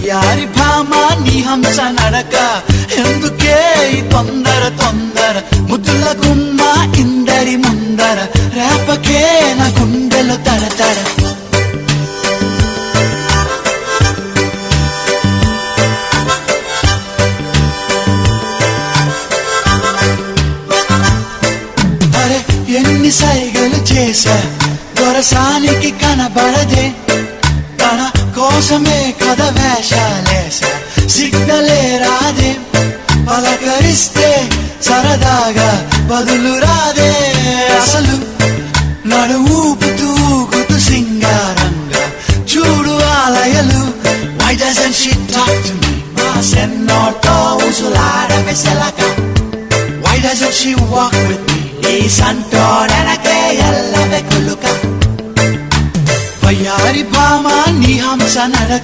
వయ్యారి భామ నీ హంస నడక ఎందుకే ఈ తొందర తొందర ముద్దుల గుమ్మ ఇందరి ముందర రేపకే నా గుండెలో తడతడ అరే ఎన్ని సైగలు చేశా దొరసానికి కనబడదే తన కోసమే కథ వేషాలేసా సిగ్నలే రాదే పలకరిస్తే సరదాగా బదులు రాదే అసలు నడు ఊపుతూ ఊగుతూ సింగారంగా చూడు ఆలయలు Why doesn't she talk to me? మా సెన్నోతో ఉసులాడమే సెలక Why doesn't she walk with me? ఈ సంటోడనకే ఎల్లవే కులుక వయ్యారి భామ నీ హంస నడక